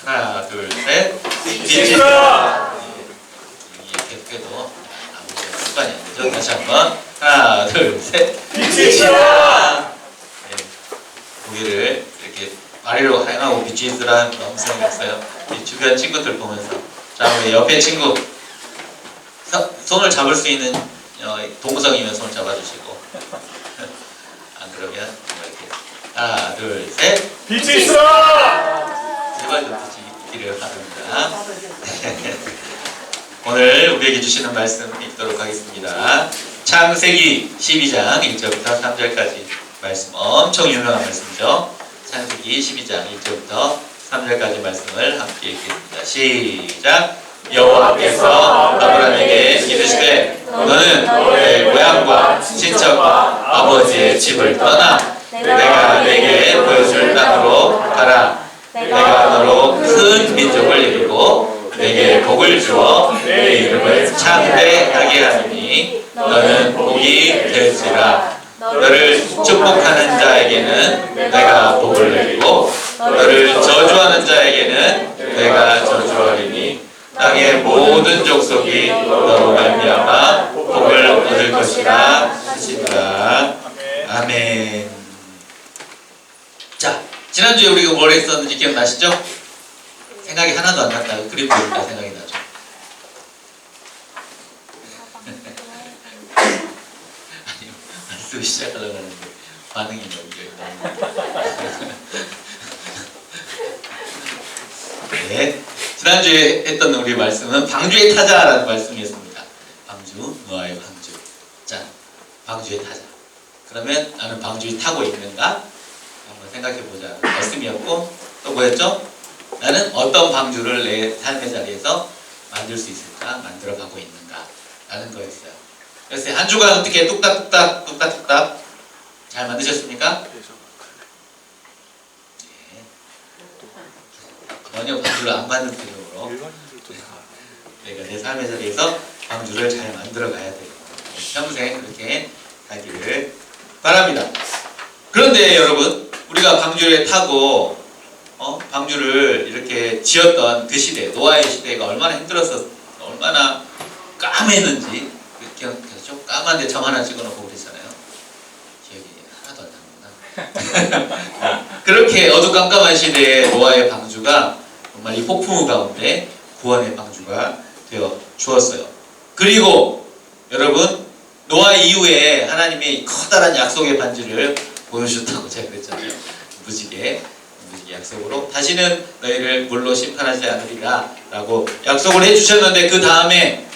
하나, 둘, 셋. 빛이다. 이게 계속해도 아무튼 습관이 안 되죠. 다시 한번. 하나, 둘, 셋. 빛이다. 네. 고개를 이렇게 아래로 향하고 빛이 있으라는 그런 음성이 없어요. 이 주변 친구들 보면서. 자, 우리 옆에 친구. 손을 잡을 수 있는 동성이면 손을 잡아주시고. 안 그러면 이렇게. 하나, 둘, 셋. 빛이다. 제발 좀 빛이 있기를 바랍니다. 오늘 우리에게 주시는 말씀 읽도록 하겠습니다. 창세기 12장 1절부터 3절까지 말씀, 엄청 유명한 말씀이죠. 창세기 12장 1절부터 3절까지 말씀을 함께 읽겠습니다. 시작! 여호와께서 아브라함에게 이르시되 너는 너의 고향과 친척과 아버지의 집을 떠나 내가 내게 보여줄 땅으로 가라. 내가 너로 큰 민족을 이루고 내게 복을 주어 내 이름을 창대하게 하리니 너는 복이 될지라. 너를 축복하는 자에게는 내가 복을 내리고 너를 저주하는 자에게는 내가 저주하리니 땅의 모든 족속이 너로 말미암아 복을 얻을 것이라 하시니라. 아멘. 자, 지난주에 우리가 뭘 했었는지 기억나시죠? 생각이 하나도 안 났다. 그림 보니까 생각이 나죠. 아니, 말씀 시작하려고 하는데 반응이 너무 네, 지난주에 했던 우리 말씀은 방주의 타자라는 말씀이었습니다. 방주, 노아의 방주. 자, 방주의 타자. 그러면 나는 방주에 타고 있는가? 한번 생각해보자. 말씀이었고 또 뭐였죠? 나는 어떤 방주를 내 삶의 자리에서 만들 수 있을까? 만들어가고 있는가? 라는 거였어요. 그래서 한 주간 어떻게 뚝딱뚝딱 잘 만드셨습니까? 전혀 방주를 안 만든 필요로 내가 내 삶의 자리에서 방주를 잘 만들어 가야 돼요. 평생 그렇게 하기를 바랍니다. 그런데 여러분, 우리가 방주를 타고 방주를 이렇게 지었던 그 시대, 노아의 시대가 얼마나 힘들었어, 얼마나 까맸는지 기억하시죠? 까만데 점 하나 찍어놓고 그랬잖아요. 기억이 하나도 안 납니다. 그렇게 어두깜깜한 시대에 노아의 방주가 정말 이 폭풍우 가운데 구원의 방주가 되어 주었어요. 그리고 여러분, 노아 이후에 하나님이 커다란 약속의 반지를 보여주셨다고 제가 그랬잖아요. 무지개 약속으로 다시는 너희를 물로 심판하지 않으리라 라고 약속을 해주셨는데, 그 다음에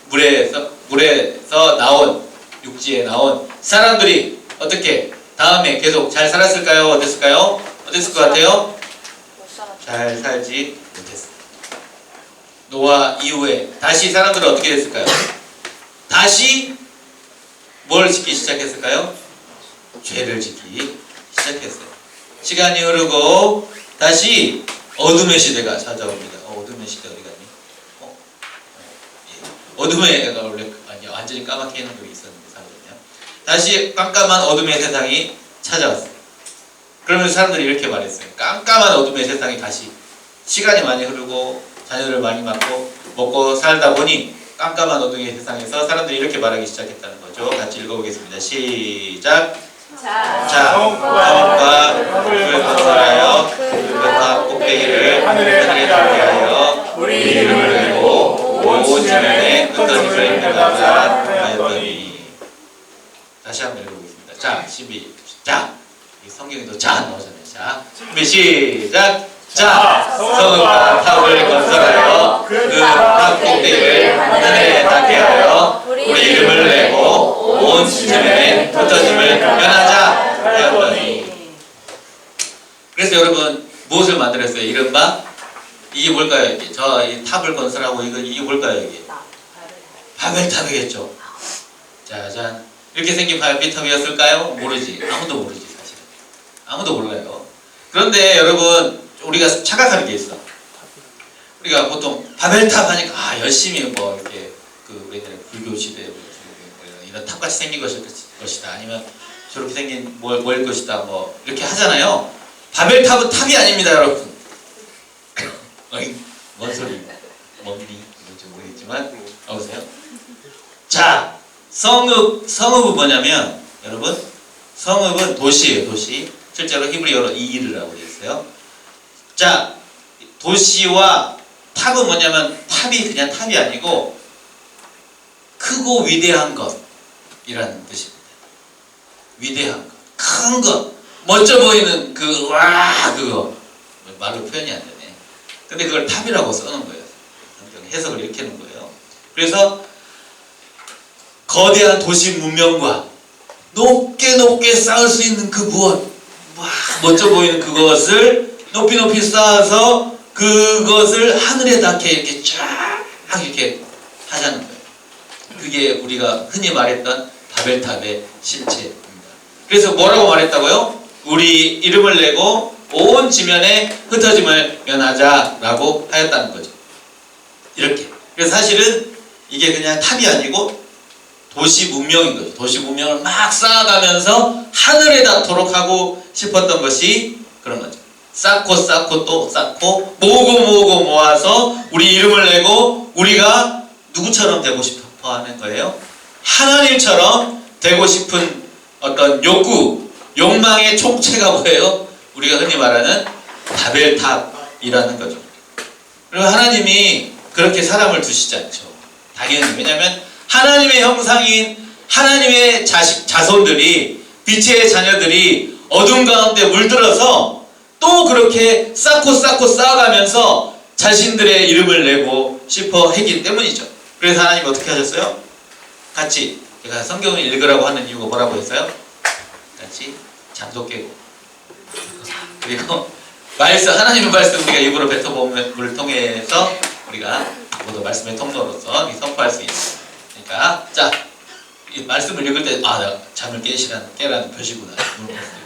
물에서 나온, 육지에 나온 사람들이 어떻게 다음에 계속 잘 살았을까요? 어땠을까요? 어땠을 것 같아요? 잘 살지 못했어요. 노아 이후에 다시 사람들은 어떻게 됐을까요? 다시 뭘 짓기 시작했을까요? 죄를 짓기 시작했어요. 시간이 흐르고 다시 어둠의 시대가 찾아옵니다. 어둠의 시대 어디 갔니? 어둠의 애가 원래 완전히 까맣게 해놓은 적이 있었는데 사람들이요. 다시 깜깜한 어둠의 세상이 찾아왔어요. 그러면서 사람들이 이렇게 말했어요. 깜깜한 어둠의 세상이 다시 시간이 많이 흐르고 자녀를 많이 낳고 먹고 살다 보니 깜깜한 어둠의 세상에서 사람들이 이렇게 말하기 시작했다는 거죠. 같이 읽어보겠습니다. 시작. 자, 성과 흙을 건설하여 그 탑 꼭대기를 하늘에 닿게 하여 우리 이름을 내고 온 지면에 흩어짐을 명하자 하였더니. 다시 한번 읽어보겠습니다. 자, 12. 자, 성경에도 자 나오잖아요. 자, 준비 시작. 자, 성읍과 탑을 건설하여 그 탑 꼭대기를 하늘에 닿게 하여 우리 이름을 내고 온 지면에 흩어짐을 면하자 하였더니. 그래서 여러분, 무엇을 만들었어요? 이른바 이게 뭘까요? 이게 이 탑을 건설하고 이게 뭘까요? 이게 바벨탑이겠죠. 짜잔. 이렇게 생긴 바벨탑이었을까요? 모르지. 아무도 모르지, 사실은. 아무도 몰라요. 그런데 여러분, 우리가 착각하는 게 있어. 우리가 보통 바벨탑 하니까 열심히 뭐 이렇게 우리들의 불교 시대 이런 탑같이 생긴 것이다. 아니면 저렇게 생긴 뭘 것이다. 뭐 이렇게 하잖아요. 바벨탑은 탑이 아닙니다, 여러분. 어이, 뭔 소리? 뭔지 모르겠지만, 보세요. 자, 성읍은 뭐냐면, 여러분, 성읍은 도시예요, 도시. 실제로 히브리어로 이르라고 되어 있어요. 자, 도시와 탑은 뭐냐면, 탑이 그냥 탑이 아니고, 크고 위대한 것이라는 뜻입니다. 위대한 것, 큰 것, 멋져 보이는 그거 말로 표현이 안 되네. 근데 그걸 탑이라고 써놓은 거예요. 해석을 이렇게 하는 거예요. 그래서 거대한 도시 문명과 높게 쌓을 수 있는 그 무엇, 멋져 보이는 그것을 높이 쌓아서 그것을 하늘에 닿게 이렇게 쫙 이렇게 하자는 거예요. 그게 우리가 흔히 말했던 바벨탑의 실체입니다. 그래서 뭐라고 말했다고요? 우리 이름을 내고 온 지면에 흩어짐을 면하자라고 하였다는 거죠. 이렇게. 그래서 사실은 이게 그냥 탑이 아니고 도시 문명인 거죠. 도시 문명을 막 쌓아가면서 하늘에 닿도록 하고 싶었던 것이 그런 거죠. 쌓고 또 쌓고 모으고 모아서 우리 이름을 내고 우리가 누구처럼 되고 싶어 하는 거예요? 하나님처럼 되고 싶은 어떤 욕구, 욕망의 총체가 뭐예요? 우리가 흔히 말하는 바벨탑이라는 거죠. 그리고 하나님이 그렇게 사람을 두시지 않죠. 당연히. 왜냐하면 하나님의 형상인 하나님의 자손들이, 빛의 자녀들이 어둠 가운데 물들어서 또 그렇게 쌓고 쌓아가면서 자신들의 이름을 내고 싶어 했기 때문이죠. 그래서 하나님이 어떻게 하셨어요? 같이 제가 성경을 읽으라고 하는 이유가 뭐라고 했어요? 같이 잠도 깨고, 그리고 하나님의 말씀 우리가 입으로 뱉어봄을 통해서 우리가 모두 말씀의 통로로서 선포할 수 있어요. 그러니까 자, 이 말씀을 읽을 때 내가 잠을 깨라는 표시구나.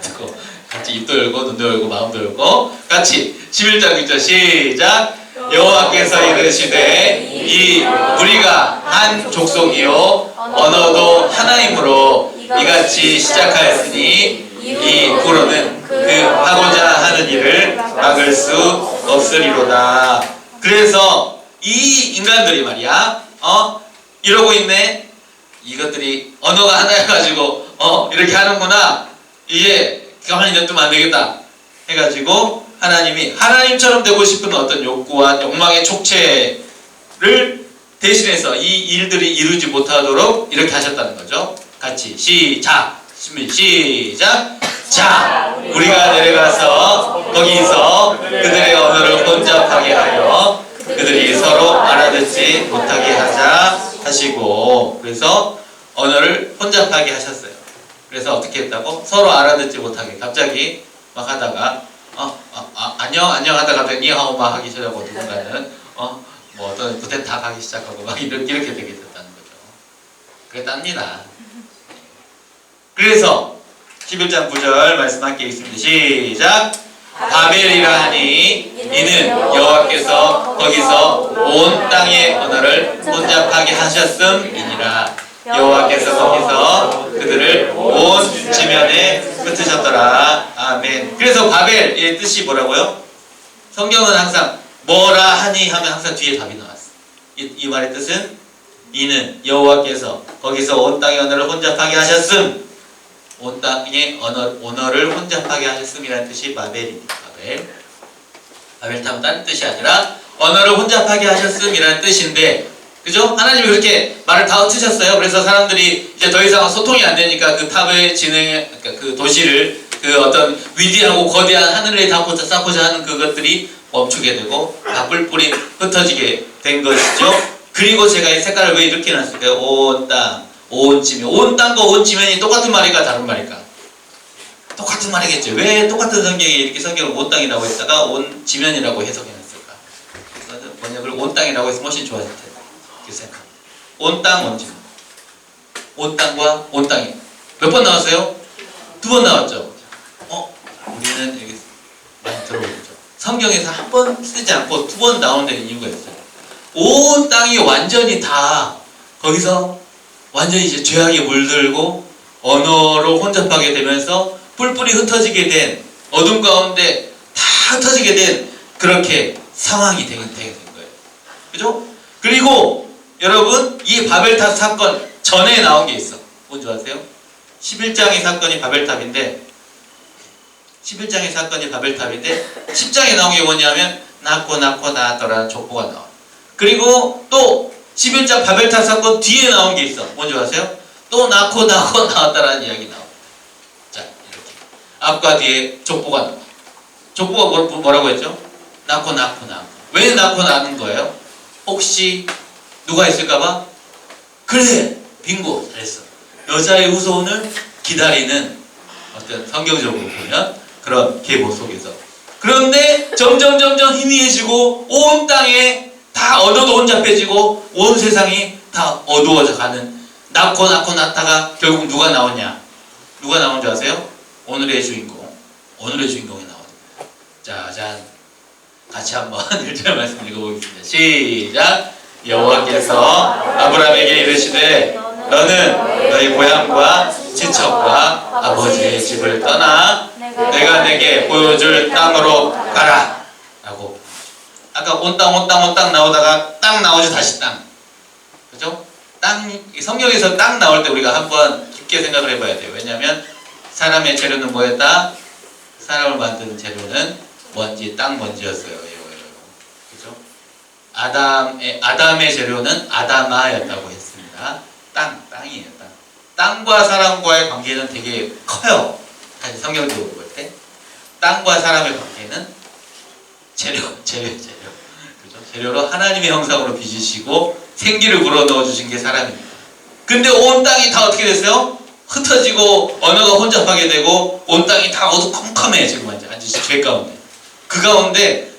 듣고 같이 입도 열고 눈도 열고 마음도 열고 같이 11장 1절 시작. 여호와께서 이르시되 이 우리가 한 족속이요 언어도 하나이므로 이같이 시작하였으니 이 후로는 그 하고자 하는 일을 막을 수 없으리로다. 그래서 이 인간들이 말이야 이러고 있네. 이것들이 언어가 하나여가지고 이렇게 하는구나. 이제 가만히 냅두면 안 되겠다 해가지고 하나님이 하나님처럼 되고 싶은 어떤 욕구와 욕망의 촉체를 대신해서 이 일들이 이루지 못하도록 이렇게 하셨다는 거죠. 같이 시작. 자, 우리가 내려가서 거기서 그들의 언어를 혼잡하게 하여 그들이 서로 알아듣지 못하게 하자 하시고, 그래서 언어를 혼잡하게 하셨어요. 그래서 어떻게 했다고? 서로 알아듣지 못하게. 갑자기 막 하다가 안녕 하다가 갑자기 니하오 막 하기 시작하고, 누군가는 뭐 어떤 부대 다 가기 시작하고 막 이렇게 되게 됐다는 거죠. 그랬답니다. 그래서 11장 9절 말씀 함께 읽습니다. 시작. 바벨이라 하니 이는 여호와께서 거기서 온 땅의 언어를 혼잡하게 하셨음이니라. 여호와께서 거기서 그들을 온 지면에 흩으셨더라. 아멘. 그래서 바벨의 뜻이 뭐라고요? 성경은 항상 뭐라 하니 하면 항상 뒤에 답이 나왔어. 이 말의 뜻은 이는 여호와께서 거기서 온 땅의 언어를 혼잡하게 하셨음. 온 땅의 언어를 혼잡하게 하셨음이라는 뜻이 바벨입니다. 바벨탑은 다른 뜻이 아니라 언어를 혼잡하게 하셨음이라는 뜻인데, 그죠? 하나님이 그렇게 말을 다 흩으셨어요. 그래서 사람들이 이제 더 이상 소통이 안 되니까 그 탑의 그러니까 그 도시를 그 어떤 위대하고 거대한 하늘에 쌓고자 하는 그것들이 멈추게 되고 다 뿔뿔이 흩어지게 된 것이죠. 그리고 제가 이 색깔을 왜 이렇게 놨을까요? 온 땅, 온 지면. 온 땅과 온 지면이 똑같은 말일까 다른 말일까? 똑같은 말이겠죠. 왜 똑같은 성경에 이렇게 성경을 온 땅이라고 했다가 온 지면이라고 해석해놨을까? 그래서 번역을 온 땅이라고 했으면 훨씬 좋아질 텐데. 이렇게 생각합니다. 온 땅, 온 지면. 온 땅과 온 땅이. 몇 번 나왔어요? 2번 나왔죠? 우리는 여기 많이 들어보죠. 성경에서 한 번 쓰지 않고 2번 나오는 데는 이유가 있어요. 온 땅이 완전히 다 거기서 완전히 이제 죄악에 물들고 언어로 혼잡하게 되면서 뿔뿔이 흩어지게 된 어둠 가운데 다 흩어지게 된 그렇게 상황이 되게 된 거예요. 그죠? 그리고 여러분 이 바벨탑 사건 전에 나온 게 있어. 뭔지 아세요? 11장의 사건이 바벨탑인데 10장에 나온 게 뭐냐면 낳고 낳았더라는 족보가 나와. 그리고 또 11장 바벨탑 사건 뒤에 나온 게 있어. 뭔지 아세요? 또 낳고 낳았다라는 이야기 나와. 자, 이렇게 앞과 뒤에 족보가 나와. 족보가 뭐라고 했죠? 낳고. 왜 낳고 낳는 거예요? 혹시 누가 있을까봐? 그래! 빙고! 잘했어. 여자의 후손을 기다리는 어떤 성경적으로 보면 그런 계보 속에서. 그런데 점점 희미해지고 온 땅에 다 어두워도 혼잡해지고 온 세상이 다 어두워져 가는 낳고 낳다가 결국 누가 나오냐? 누가 나온 줄 아세요? 오늘의 주인공이 나옵니다. 짜잔. 같이 한번 1절 말씀 읽어보겠습니다. 시작! 여호와께서 아브라함에게 이르시되 너는 너희 고향과 친척과 아버지의 집을 떠나 내가 내게 보여줄 땅으로 가라 라고. 아까 온 땅 나오다가 땅 나오지 다시 땅. 그죠? 성경에서 땅 나올 때 우리가 한번 깊게 생각을 해봐야 돼요. 왜냐하면 사람의 재료는 뭐였다? 사람을 만드는 재료는 먼지, 땅 먼지였어요. 그죠? 아담의 재료는 아다마였다고 했습니다. 땅이에요. 땅과 사람과의 관계는 되게 커요. 성경적으로 볼 때 땅과 사람의 관계는 재료. 그죠? 재료로 하나님의 형상으로 빚으시고 생기를 불어넣어 주신 게 사람입니다. 근데 온 땅이 다 어떻게 됐어요? 흩어지고 언어가 혼잡하게 되고 온 땅이 다 어두컴컴해. 지금 완전 죄 가운데. 그 가운데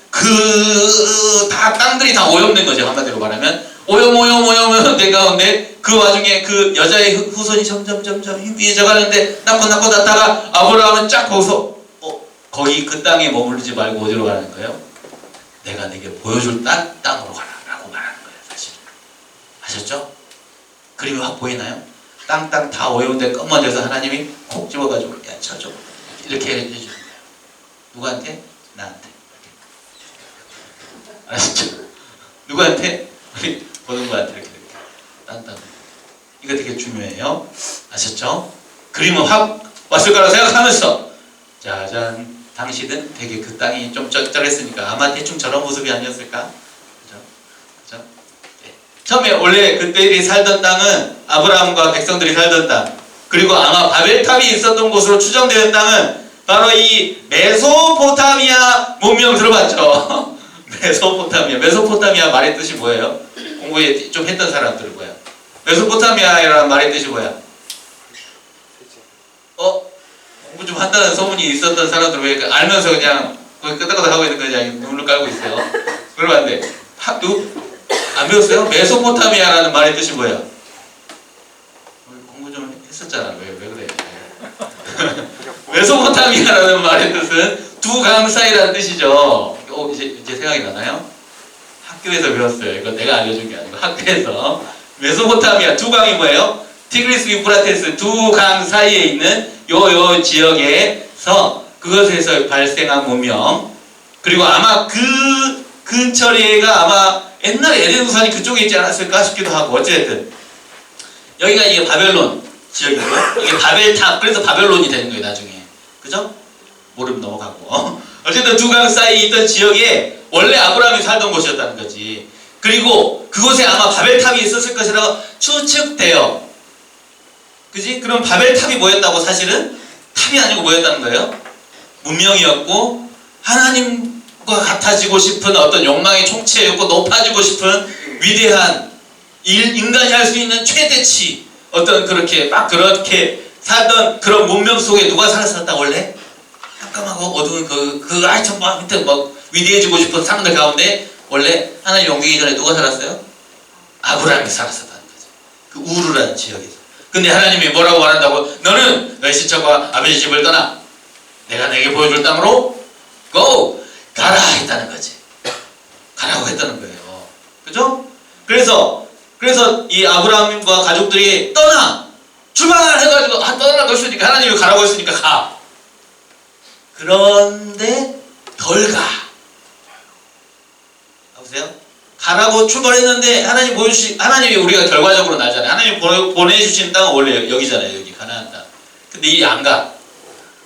다 땅들이 다 오염된 거죠. 한마디로 말하면 오염 된 가운데 그 와중에 그 여자의 후손이 점점 희미해져 가는데 낳고 낳다가 아브라함은 쫙 거기서 거기 그 땅에 머무르지 말고 어디로 가는 거예요? 내가 내게 보여줄 땅으로 가라 라고 말하는 거예요. 사실 아셨죠? 그림이 확 보이나요? 땅 다 오염된 것만 돼서 하나님이 콕 집어가지고 야 저쪽 이렇게 해주는 거예요. 누구한테? 나한테. 아시죠? 누구한테? 우리 보는 거한테 이렇게 땅. 이거 되게 중요해요. 아셨죠? 그림은 확 왔을 거라고 생각하면서 짜잔. 당시는 되게 그 땅이 좀 쩔쩔했으니까 아마 대충 저런 모습이 아니었을까? 그죠? 네. 처음에 원래 그때들이 살던 땅은 아브라함과 백성들이 살던 땅, 그리고 아마 바벨탑이 있었던 곳으로 추정되는 땅은 바로 이 메소포타미아 문명 들어봤죠? 메소포타미아 말의 뜻이 뭐예요? 공부 좀 했던 사람들은 뭐야? 메소포타미아라는 말의 뜻이 뭐야? 공부 좀 한다는 소문이 있었던 사람들은 왜 알면서 그냥 거기 끄덕끄덕 하고 있는 거지? 눈을 깔고 있어요. 그러면 안 돼. 안 배웠어요? 메소포타미아라는 말의 뜻이 뭐야? 공부 좀 했었잖아. 왜 그래? 메소포타미아라는 말의 뜻은 두 강 사이라는 뜻이죠. 이제 생각이 나나요? 학교에서 배웠어요. 이거 내가 알려준 게 아니고 학교에서. 메소포타미아 두 강이 뭐예요? 티그리스 유프라테스 두 강 사이에 있는 요 지역에서 그것에서 발생한 문명, 그리고 아마 그 근처리가 아마 옛날에 에덴 우산이 그쪽에 있지 않았을까 싶기도 하고, 어쨌든 여기가 이게 바벨론 지역이고 이게 바벨탑, 그래서 바벨론이 되는 거예요 나중에. 그죠? 모르면 넘어가고. 어쨌든 두 강 사이에 있던 지역에 원래 아브라함이 살던 곳이었다는 거지. 그리고 그곳에 아마 바벨탑이 있었을 것이라고 추측돼요. 그지? 그럼 바벨탑이 뭐였다고? 사실은 탑이 아니고 뭐였다는 거예요? 문명이었고 하나님과 같아지고 싶은 어떤 욕망의 총체였고 높아지고 싶은 위대한 인간이 할 수 있는 최대치 어떤 그렇게 살던 그런 문명 속에 누가 살았었다 원래? 깜깜하고 어두운 그 하여튼 막 위대해지고 싶은 사람들 가운데 원래 하나님 옮기기 전에 누가 살았어요? 아브라함이 살았었다는 거죠. 그 우르라는 지역에서. 근데 하나님이 뭐라고 말한다고? 너는 너희 친척과 아버지 집을 떠나 내가 내게 보여줄 땅으로 가라 했다는 거지. 가라고 했다는 거예요. 그죠? 그래서 이 아브라함과 가족들이 떠나! 출발! 해가지고 떠나라고 했으니까 하나님이 가라고 했으니까 가! 그런데 덜 가. 보세요. 가라고 출발했는데 하나님이 우리가 결과적으로 나잖아요. 하나님이 보내주신 땅은 원래 여기잖아요. 여기 가나안 땅. 근데 이 안 가.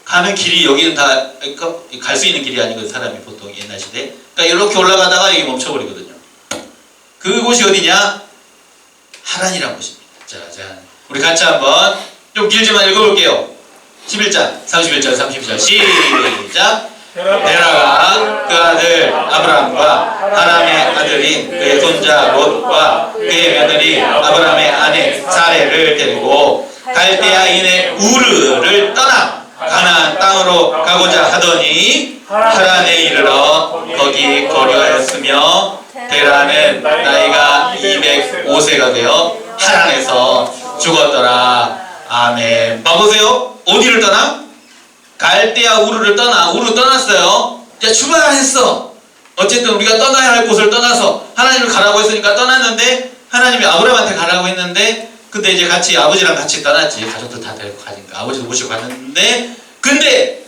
가는 길이 여기는 다 갈 수 있는 길이 아니거든. 사람이 보통 옛날 시대. 그러니까 이렇게 올라가다가 여기 멈춰버리거든요. 그곳이 어디냐? 하란이라는 곳입니다. 자, 우리 같이 한번 좀 길지만 읽어볼게요. 11장, 31절, 32절 시작. 데라가 그 아들 아브라함과 하람의 아들인 그의 손자 롯과 그의 며느리 아브라함의 아내 사레를 데리고 갈대아인의 우르를 떠나 가나안 땅으로 가고자 하더니 하란에 이르러 거기 거류하였으며 데라는 나이가 205세가 되어 하란에서 죽었더라. 아멘. 봐보세요. 어디를 떠나? 갈대아 우르를 떠나. 우르 떠났어요. 이제 출발했어. 어쨌든 우리가 떠나야 할 곳을 떠나서 하나님을 가라고 했으니까 떠났는데 하나님이 아브라함한테 가라고 했는데 근데 이제 같이 아버지랑 같이 떠났지. 가족들 다 데리고 가니까 아버지도 모시고 갔는데 근데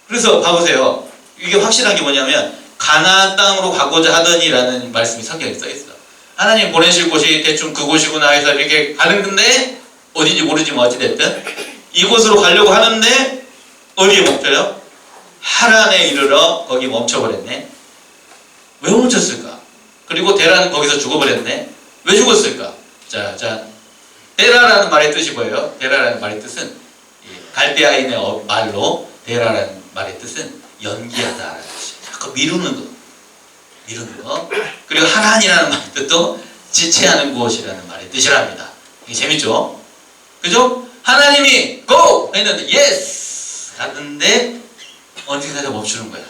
그래서 봐보세요. 이게 확실한 게 뭐냐면 가나안 땅으로 가고자 하더니라는 말씀이 성경에 써있어. 하나님 보내실 곳이 대충 그곳이구나 해서 이렇게 가는 건데 어딘지 모르지만 어찌됐든 이곳으로 가려고 하는데 어디에 멈춰요? 하란에 이르러 거기 멈춰버렸네. 왜 멈췄을까? 그리고 데라는 거기서 죽어버렸네. 왜 죽었을까? 자, 데라라는 말의 뜻이 뭐예요? 데라라는 말의 뜻은 갈대아인의 말로 데라라는 말의 뜻은 연기하다라는 뜻이에요. 자꾸 미루는 거. 그리고 하란이라는 말의 뜻도 지체하는 곳이라는 말의 뜻이랍니다. 이게 재밌죠? 그죠? 하나님이 고! 했는데 예스! 갔는데 언제 가서 멈추는 거야.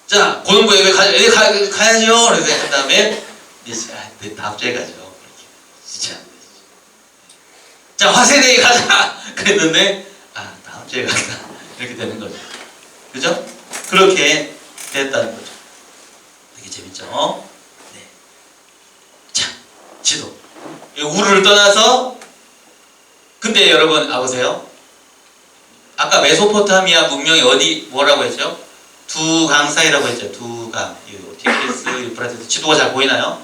자, 고등부에 가야죠. 그래서 한 다음에 다음 주에 가죠. 진짜. 자, 화세대에 가자. 그랬는데 다음 주에 가자. 이렇게 되는 거죠. 그죠? 그렇게 됐다는 거죠. 되게 재밌죠? 네. 자, 지도. 우르를 떠나서 근데 여러분 보세요. 아까 메소포타미아 문명이 어디 뭐라고 했죠? 두 강 사이라고 했죠. 두 강. 티그리스, 유프라테스. 지도가 잘 보이나요?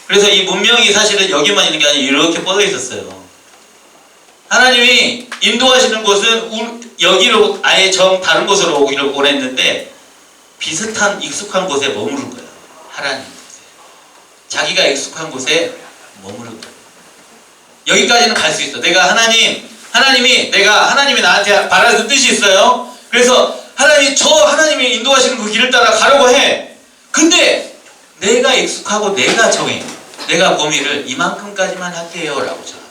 그래서 이 문명이 사실은 여기만 있는 게 아니라 이렇게 뻗어 있었어요. 하나님이 인도하시는 곳은 여기로 아예 다른 곳으로 오기를 원했는데 비슷한 익숙한 곳에 머무른 거예요. 하나님 곳에. 자기가 익숙한 곳에 머무른 거예요. 여기까지는 갈 수 있어. 하나님이 나한테 바라는 뜻이 있어요. 그래서 하나님이 인도하시는 그 길을 따라 가려고 해. 근데 내가 익숙하고 내가 정해. 내가 범위를 이만큼까지만 할게요 라고 정합니다.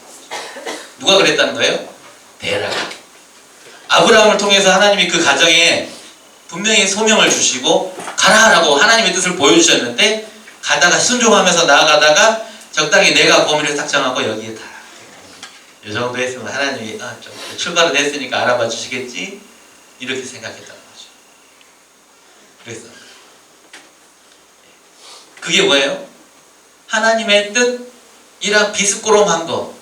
누가 그랬다는 거예요? 데라가. 아브라함을 통해서 하나님이 그 가정에 분명히 소명을 주시고 가라라고 하나님의 뜻을 보여주셨는데 가다가 순종하면서 나아가다가 적당히 내가 범위를 딱 정하고 여기에 다. 이 정도 했으면 하나님이 좀 출발은 했으니까 알아봐 주시겠지? 이렇게 생각했다는 거죠. 그래서 그게 뭐예요? 하나님의 뜻이랑 비스꼬롬한 거.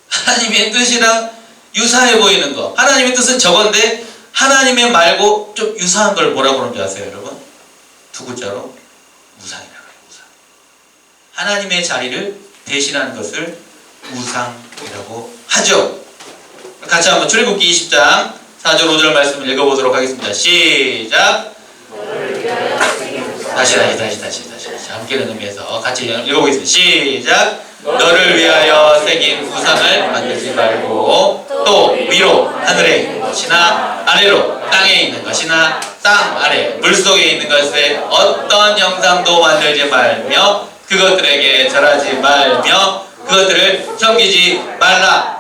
하나님의 뜻이랑 유사해 보이는 거. 하나님의 뜻은 저건데 하나님의 말고 좀 유사한 걸 뭐라고 그러는 줄 아세요, 여러분? 두 글자로 우상이라고 해요. 우상. 하나님의 자리를 대신하는 것을 우상이라고 하죠. 같이 한번 출애굽기 20장 4절 5절 말씀을 읽어보도록 하겠습니다. 시작. 다시 함께는 의미에서 같이 읽어보겠습니다. 시작. 너를 위하여 새긴 우상을 만들지 말고 또 위로 하늘에 있는 것이나 아래로 땅에 있는 것이나 땅 아래 물속에 있는 것에 어떤 형상도 만들지 말며 그것들에게 절하지 말며 그것들을 섬기지 말라.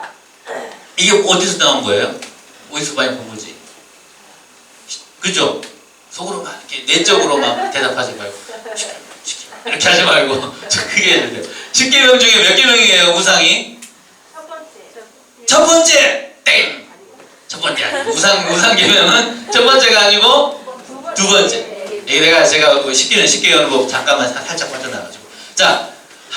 이게 어디서 나온 거예요? 어디서 많이 본 거지? 그죠? 속으로 막 이렇게 내적으로 막 대답하지 말고 이렇게 하지 말고 크게 해야 돼요. 10계명 중에 몇 계명이에요? 우상이? 첫 번째 땡! 첫 번째 아니고 우상 계명은 첫 번째가 아니고 두 번째. 제가 10계명법 잠깐만 살짝 빠져나가지고. 자,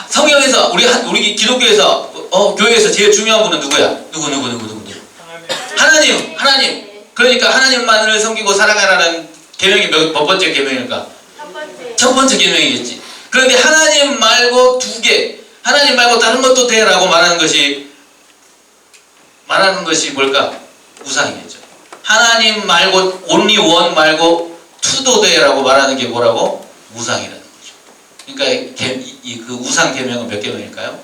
성경에서 우리 기독교에서 교회에서 제일 중요한 분은 누구야? 누구? 하나님. 그러니까 하나님만을 섬기고 살아가라는 계명이 몇 번째 계명일까? 첫 번째 계명이겠지. 그런데 하나님 말고 두 개, 하나님 말고 다른 것도 돼라고 말하는 것이 뭘까? 우상이겠죠. 하나님 말고 only one 말고 투도 돼라고 말하는 게 뭐라고? 우상이라는 거죠. 그러니까 그 우상 계명은 몇 계명일까요?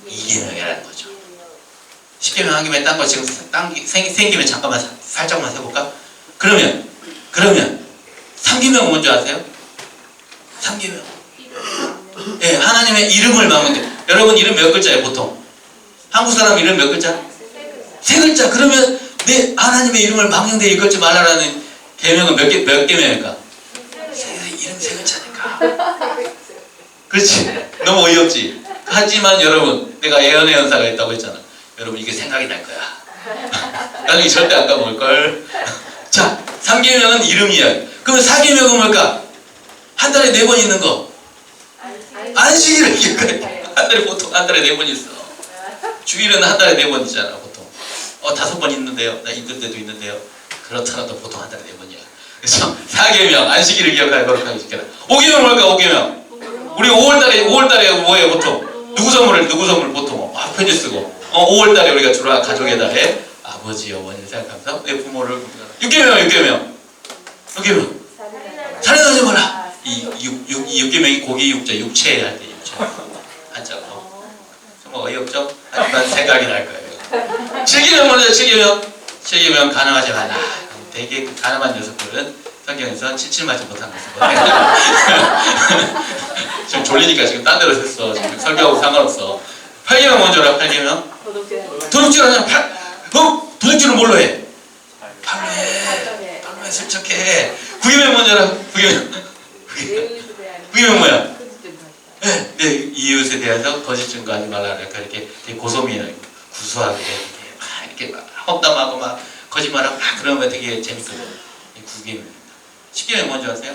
2계명이라는 거죠. 10계명 한 김에 딴 거 지금 생기면 잠깐만 살짝만 해볼까? 그러면 3계명은 뭔지 아세요? 3계명. 예, 하나님의 이름을 막는데 여러분 이름 몇 글자예요 보통? 한국 사람 이름 몇 글자? 3글자. 그러면 내 하나님의 이름을 막는데 읽지 말라라는 계명은 몇 계명일까? 이름 3글자니까. 그렇지? 너무 어이없지? 하지만 여러분 내가 예언의 연사가 있다고 했잖아. 여러분 이게 생각이 날 거야. 나는 절대 안 까먹을걸. 자, 3계명은 이름이야. 그러면 4계명은 뭘까? 한 달에 4번 있는 거. 안식일을 기억해. 보통 한 달에 4번 있어. 주일은 한 달에 4번 있잖아 보통. 5번 있는데요. 나 있는 데도 있는데요. 그렇더라도 보통 한 달에 4번이야. 그래서 4계명 안식일을 기억하여 거룩하게 지켜라. 5계명 뭘까? 5계명. 우리 5월달에 뭐예요 보통? 누구 선물 보통? 편지 쓰고. 5월달에 우리가 주로 가족에다 해. 아버지 어머니를 생각하면서 내 부모를. 6계명. 살인하지 마라. 이 6계명이 고기 육자 육체 할 때 육체 한자고. 정말 어이없죠? 하지만 생각이 날 거예요. 7계명 뭐죠? 7계명 가늠하지 마라. 되게 가늠한 녀석들은 성경에서 칠칠 맞지 못한 것을 지금 졸리니까 지금 딴 데로 샜어. 지금 설교하고 상관없어. 8계명 먼저 라 8계명. 도둑질 하냐? 도둑질은 뭘로 해? 팔로 해. 슬쩍해. 9계명 먼저 라 9계명 뭐야? 네, 이웃에 대해서 거짓 증거하지 말라. 이렇게 되게 고소미나 구수하게 이렇게 막 험담하고 막 거짓말하고 막 그러면 되게 재밌거든. 9계명. 10계명 먼저 하세요?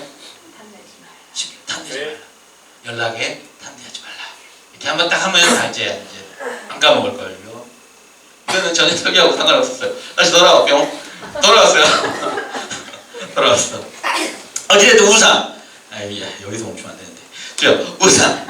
탐내지 말라. 연락에 탐내지 말라. 이렇게 한번 딱 하면 다 이제 안 까먹을 거예요. 이거는 전혀 설교하고 상관없었어요. 다시 돌아왔어요. 돌아왔어. 어찌됐든 우상. 아이야 여기서 멈추면 안 되는데. 우상.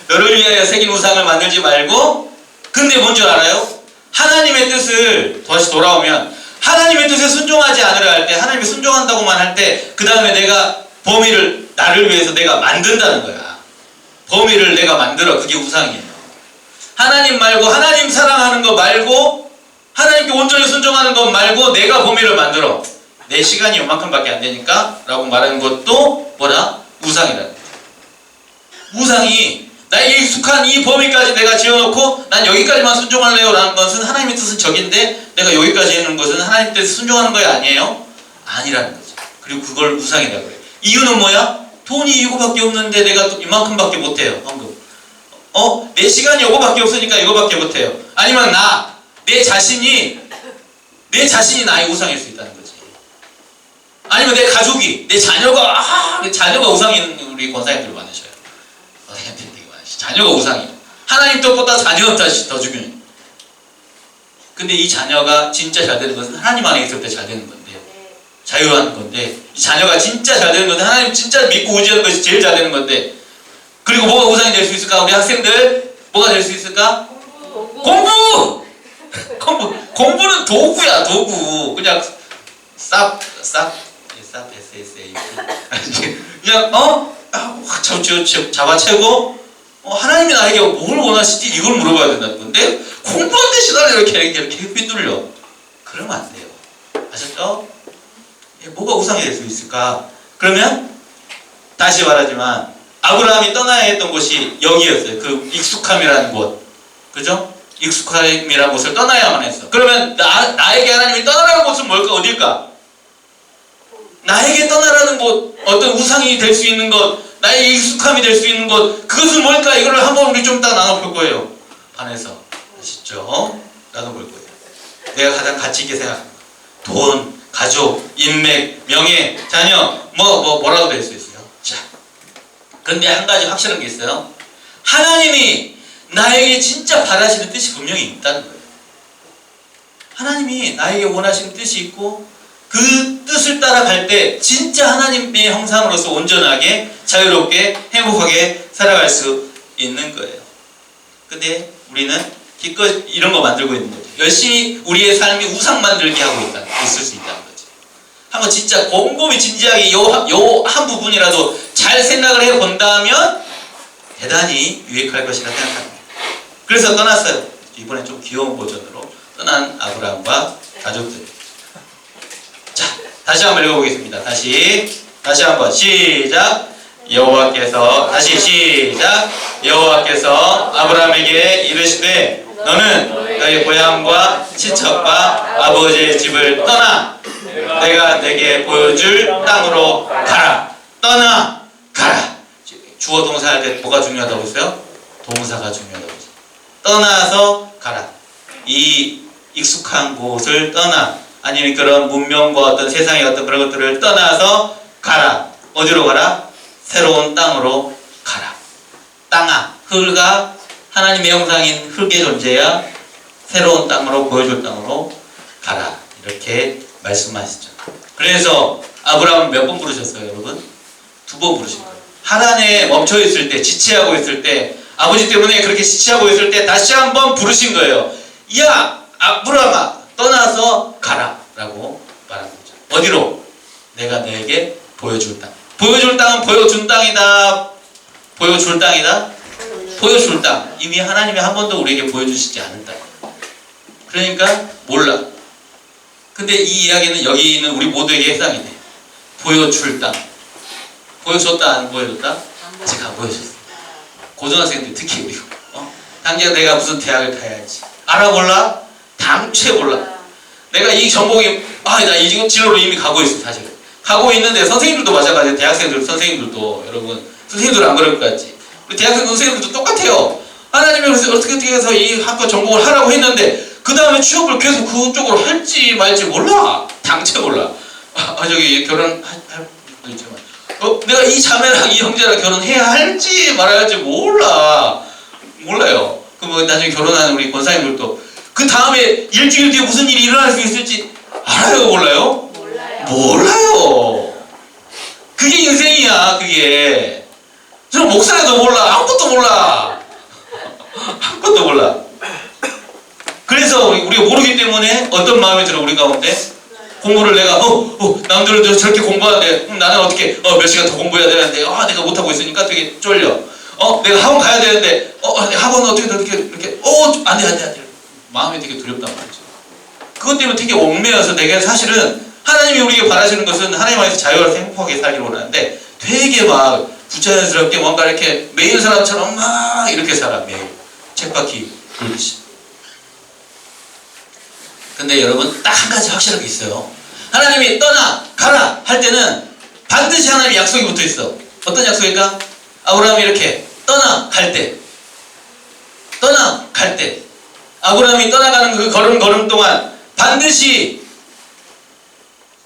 너를 위하여 새긴 우상을 만들지 말고. 근데 뭔 줄 알아요? 하나님의 뜻을 다시 돌아오면 하나님의 뜻에 순종하지 않으려 할 때 하나님이 순종한다고만 할 때 그 다음에 내가 범위를 나를 위해서 내가 만든다는 거야. 범위를 내가 만들어. 그게 우상이에요. 하나님 말고 하나님 사랑하는 거 말고 하나님께 온전히 순종하는 것 말고 내가 범위를 만들어. 내 시간이 요만큼밖에 안 되니까 라고 말하는 것도 뭐라? 우상이라는 거야. 우상이 나에게 익숙한 이 범위까지 내가 지어놓고 난 여기까지만 순종할래요 라는 것은 하나님의 뜻은 저긴데 내가 여기까지 하는 것은 하나님 뜻에 순종하는 거야 아니에요? 아니라는 거죠. 그리고 그걸 우상이라고 그래요. 이유는 뭐야? 돈이 이거밖에 없는데 내가 또 이만큼밖에 못해요. 방금 내 시간이 이거밖에 없으니까 이거밖에 못해요. 아니면 내 자신이 나의 우상일 수 있다는 거지. 아니면 내 가족이, 내 자녀가 우상인 우리 권사님들 많으셔요. 선생님들 되게 많으시죠. 자녀가 우상이에요. 하나님 뜻보다 자녀는 더 중요해요. 근데 이 자녀가 진짜 잘 되는 것은 하나님 안에 있을 때 잘 되는 건데, 자유한 건데, 이 자녀가 진짜 잘 되는 건데, 하나님 진짜 믿고 의지하는 것이 제일 잘 되는 건데, 그리고 뭐가 우상이 될 수 있을까? 우리 학생들 뭐가 될 수 있을까? 공부! 공부는 도구야, 도구. 그냥 SSA 그냥 잡아채고 하나님이 나에게 뭘 원하시지? 이걸 물어봐야 된다는 건데 공부하는데 시간을 이렇게 휘둘려. 그러면 안 돼요. 아셨죠? 뭐가 우상이 될 수 있을까? 그러면 다시 말하지만 아브라함이 떠나야 했던 곳이 여기였어요. 그 익숙함이라는 곳. 그죠? 익숙함이라는 곳을 떠나야만 했어. 그러면 나에게 하나님이 떠나라는 곳은 뭘까? 어딜까? 나에게 떠나라는 곳, 어떤 우상이 될 수 있는 것, 나의 익숙함이 될 수 있는 것, 그것은 뭘까? 이걸 한번 우리 좀 딱 나눠볼 거예요. 반해서. 아시죠? 나눠볼 거예요. 내가 가장 가치 있게 생각하는 거. 돈, 가족, 인맥, 명예, 자녀, 뭐라도 될 수 있어요. 자. 근데 한 가지 확실한 게 있어요. 하나님이 나에게 진짜 바라시는 뜻이 분명히 있다는 거예요. 하나님이 나에게 원하시는 뜻이 있고 그 뜻을 따라갈 때 진짜 하나님의 형상으로서 온전하게 자유롭게 행복하게 살아갈 수 있는 거예요. 근데 우리는 기껏 이런 거 만들고 있는 거죠. 열심히 우리의 삶이 우상 만들기 하고 있을 수 있다는 거죠. 한번 진짜 곰곰이 진지하게 요 한 부분이라도 잘 생각을 해본다면 대단히 유익할 것이라 생각합니다. 그래서 떠났어요. 이번에 좀 귀여운 버전으로 떠난 아브라함과 가족들. 자, 다시 한번 읽어보겠습니다. 다시 한번 시작. 여호와께서 다시 시작. 여호와께서 아브라함에게 이르시되 너는 너의 고향과 친척과 아버지의 집을 떠나 내가 내게 보여줄 땅으로 가라. 떠나 가라. 주어 동사 할 때 뭐가 중요하다고 했어요? 동사가 중요하다고 했어요. 떠나서 가라. 이 익숙한 곳을 떠나, 아니면 그런 문명과 어떤 세상의 어떤 그런 것들을 떠나서 가라. 어디로 가라? 새로운 땅으로 가라. 땅아, 흙아, 하나님의 형상인 흙의 존재야. 새로운 땅으로, 보여줄 땅으로 가라. 이렇게 말씀하시죠. 그래서 아브라함은 몇 번 부르셨어요, 여러분? 2번 부르신 거예요. 하란에 멈춰 있을 때, 지체하고 있을 때, 아버지 때문에 그렇게 지체하고 있을 때 다시 한번 부르신 거예요. 야, 아브라함아, 떠나서 가라. 라고 말한 거죠. 어디로? 내가 너에게 보여줄 땅. 보여줄 땅은 보여준 땅이다. 보여줄 땅이다. 보여줄 땅. 이미 하나님이 한 번도 우리에게 보여주시지 않은 땅. 그러니까 몰라. 근데 이 이야기는 여기 있는 우리 모두에게 해당이 돼. 보여줄 땅. 보여줬다 안 보여줬다? 아직 안 보여줬어. 고등학생들 특히 우리 당장 내가 무슨 대학을 가야지. 알아 몰라? 당최 몰라. 내가 이 전공이 나 이 진로로 이미 가고 있어. 사실 가고 있는데 선생님들도 마찬가지예요. 대학생들 선생님들도 여러분 선생님들은 안 그럴 것 같지. 우리 대학생 선생님들도 똑같아요. 하나님이 그래서 어떻게 해서 이 학과 전공을 하라고 했는데 그 다음에 취업을 계속 그쪽으로 할지 말지 몰라. 당최 몰라. 저기 결혼할 수도 있지만 내가 이 자매랑 이 형제랑 결혼해야 할지 말아야 할지 몰라요. 그 뭐 나중에 결혼하는 우리 권사님들도 그 다음에 일주일 뒤에 무슨 일이 일어날 수 있을지 알아요, 몰라요? 몰라요. 그게 인생이야. 그게 저 목사도 몰라. 아무것도 몰라. 아무것도 몰라. 그래서 우리가 모르기 때문에 어떤 마음이 들어 우리 가운데? 공부를 내가 남들은 저렇게 공부하는데 나는 어떻게 몇 시간 더 공부해야 되는데 내가 못하고 있으니까 되게 쫄려. 내가 학원 가야 되는데 학원은 어떻게 이렇게 안돼 마음이 되게 두렵단 말이죠. 그것 때문에 되게 얽매여서 내가 사실은 하나님이 우리에게 바라시는 것은 하나님 안에서 자유롭게 행복하게 살기를 원하는데 되게 막 부자연스럽게 뭔가 이렇게 매일 사람처럼 막 이렇게 살아. 매일 쳇바퀴 굴듯이. 근데 여러분 딱 한 가지 확실한 게 있어요. 하나님이 떠나 가라 할 때는 반드시 하나님의 약속이 붙어 있어. 어떤 약속일까? 아브라함이 이렇게 떠나 갈 때 아브라함이 떠나가는 그 걸음 동안 반드시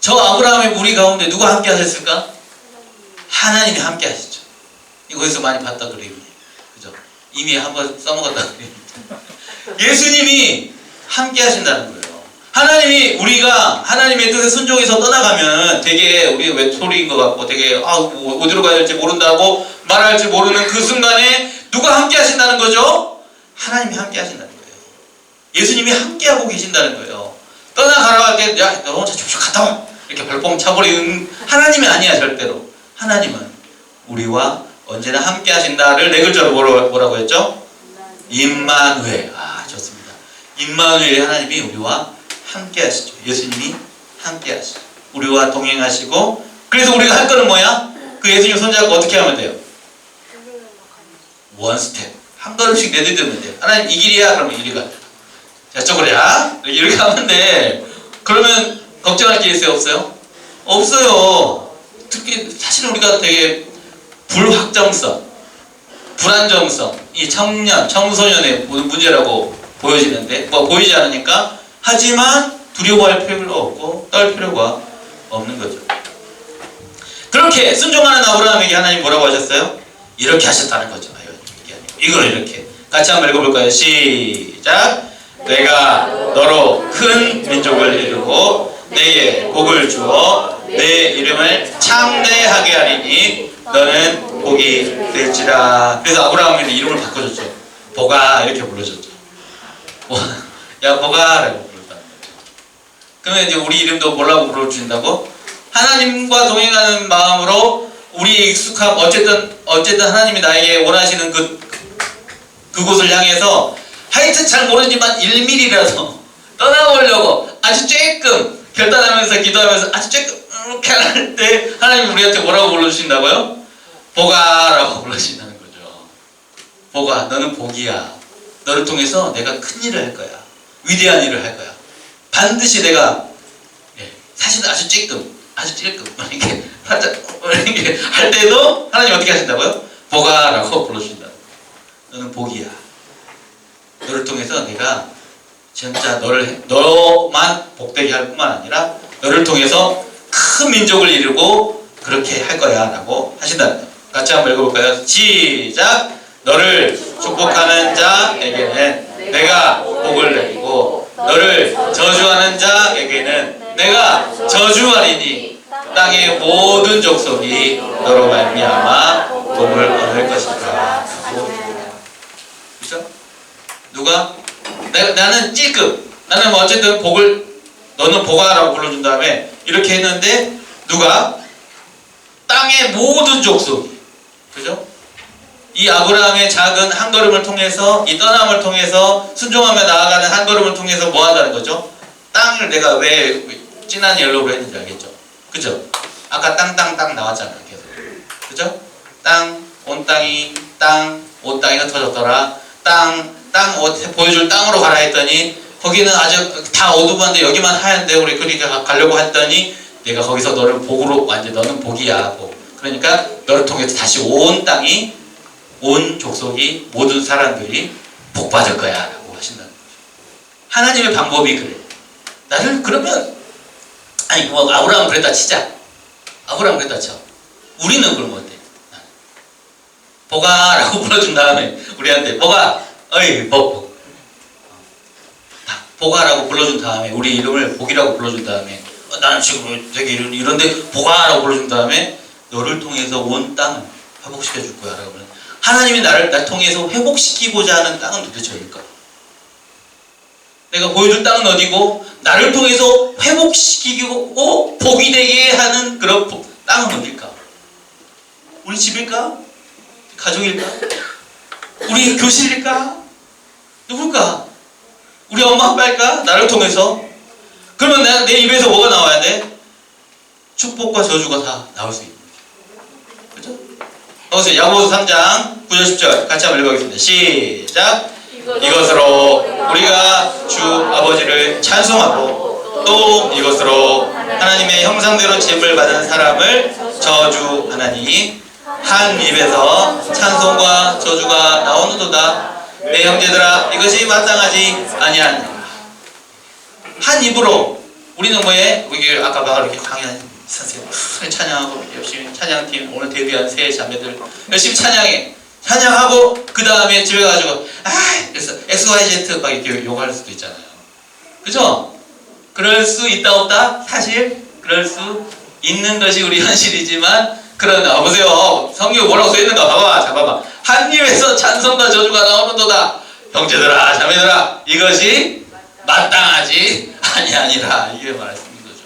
저 아브라함의 무리 가운데 누가 함께 하셨을까? 하나님이 함께 하시죠. 이거에서 많이 봤다 그림이에요. 그죠? 이미 한번 써먹었다 그림입니다. 예수님이 함께 하신다는 거예요. 하나님이 우리가 하나님의 뜻에 순종해서 떠나가면 되게 우리가 외톨이인 것 같고 되게 어디로 가야 될지 모른다고 말할지 모르는 그 순간에 누가 함께 하신다는 거죠? 하나님이 함께 하신다는 거예요. 예수님이 함께 하고 계신다는 거예요. 떠나가라고 할 때 야 너 혼자 쭉 갔다 와 이렇게 발봉 차버리는 하나님이 아니야. 절대로. 하나님은 우리와 언제나 함께 하신다를 네 글자로 뭐라고 했죠? 임마누엘. 좋습니다. 임마누엘. 하나님이 우리와 함께 하시죠. 예수님이 함께 하시죠. 우리와 동행하시고 그래서 우리가 할 거는 뭐야? 그 예수님 손잡고 어떻게 하면 돼요? 원 스텝. 한 걸음씩 내딛으면 돼요. 하나님 이 길이야? 그러면 이리 가. 자, 저거야? 이렇게 하면 돼. 그러면 걱정할 게 있어요? 없어요? 없어요. 특히 사실 우리가 되게 불확정성, 불안정성, 이 청소년의 문제라고 보여지는데 보이지 않으니까 하지만 두려워할 필요가 없고 떨 필요가 없는 거죠. 그렇게 순종하는 아브라함에게 하나님 뭐라고 하셨어요? 이렇게 하셨다는 거죠. 이걸 이렇게 같이 한번 읽어볼까요? 시작. 내가 너로 큰 민족을 이루고 내게 복을 주어 내 이름을 창대하게 하리니 너는 복이 될지라. 그래서 아브라함이 이름을 바꿔줬죠. 보가 이렇게 불러줬죠. 야 보가라고 불렀다. 그러면 이제 우리 이름도 뭐라고 불러주신다고? 하나님과 동행하는 마음으로 우리 익숙함, 어쨌든 하나님이 나에게 원하시는 그곳을 향해서 하여튼 잘 모르지만 1mm라도 떠나보려고 아주 쬐끔 결단하면서 기도하면서 아주 쬐끔 이렇게 할 때 하나님 우리한테 뭐라고 불러주신다고요? 보가라고 불러주신다는 거죠. 보가, 너는 복이야. 너를 통해서 내가 큰 일을 할 거야. 위대한 일을 할 거야. 반드시 내가 사실은 아주 쬐끔 이렇게 살짝 이렇게 할 때도 하나님 어떻게 하신다고요? 보가라고 불러주신다. 너는 복이야. 너를 통해서 내가 진짜 너만 복되게 할 뿐만 아니라 너를 통해서 큰 민족을 이루고 그렇게 할 거야 라고 하신다. 같이 한번 읽어볼까요? 시작! 너를 축복하는 자에게는 내가 복을 내리고 너를 저주하는 자에게는 내가 저주하리니 땅의 모든 족속이 너로 말미암아 복을 얻을 것이다. 그렇죠? 누가? 나는 찔끔 나는 뭐 어쨌든 복을 너는 보가라고 불러준 다음에 이렇게 했는데 누가? 땅의 모든 족속이, 그죠? 이 아브라함의 작은 한 걸음을 통해서 이 떠남을 통해서 순종하며 나아가는 한 걸음을 통해서 뭐 한다는 거죠? 땅을 내가 왜 진한 옐로우로 했는지 알겠죠? 그죠? 아까 땅 나왔잖아요. 계속. 그죠? 온 땅이가 터졌더라. 보여줄 땅으로 가라 했더니 거기는 아주 다 어두운데 여기만 하얀데 우리 그러니까 가려고 했더니 내가 거기서 너를 복으로 완전 너는 복이야. 복. 그러니까 너를 통해서 다시 온 땅이 온 족속이 모든 사람들이 복 받을 거야 라고 하신다는 거죠. 하나님의 방법이 그래. 나를 그러면 아니 뭐 아브라함 그랬다 치자. 아브라함 그랬다 쳐. 우리는 그럼 어때? 보가라고 불러준 다음에 우리한테 보가 어이 보가라고 불러준 다음에 우리 이름을 복이라고 불러준 다음에 나는 지금 되게 이런데 보가라고 불러준 다음에 너를 통해서 온 땅을 회복시켜 줄 거야 라고. 하나님이 날 통해서 회복시키고자 하는 땅은 도대체 어딜까? 내가 보여줄 땅은 어디고 나를 통해서 회복시키고 복이 되게 하는 그런 땅은 어딜까? 우리 집일까? 가족일까? 우리 교실일까? 누굴까? 우리 엄마 아빠일까? 나를 통해서. 그러면 내 입에서 뭐가 나와야 돼? 축복과 저주가 다 나올 수 있는 거죠. 그죠? 거기서 야고보서 3장 9절 10절 같이 한번 읽어보겠습니다. 시작! 이것으로 우리가 주 아버지를 찬송하고 또 이것으로 하나님의 형상대로 됨을 받은 사람을 저주하나니 한 입에서 찬송과 저주가 나오는도다. 내 형제들아 이것이 마땅하지 아니하느냐. 한 입으로 우리는 뭐해? 우리 아까 막 이렇게 강연 선생님 찬양하고 열심히 찬양팀 오늘 데뷔한 새 자매들 열심히 찬양하고 그 다음에 집에 가가지고 그래서 XYZ 막 이렇게 욕할 수도 있잖아요. 그죠? 그럴 수 있다 없다? 사실 그럴 수 있는 것이 우리 현실이지만 그러나 보세요. 성경에 뭐라고 써있는가 봐봐. 한 입에서 찬송과 저주가 나오는도다. 형제들아 자매들아 이것이 마땅하지 아니라 이게 말씀인 거죠.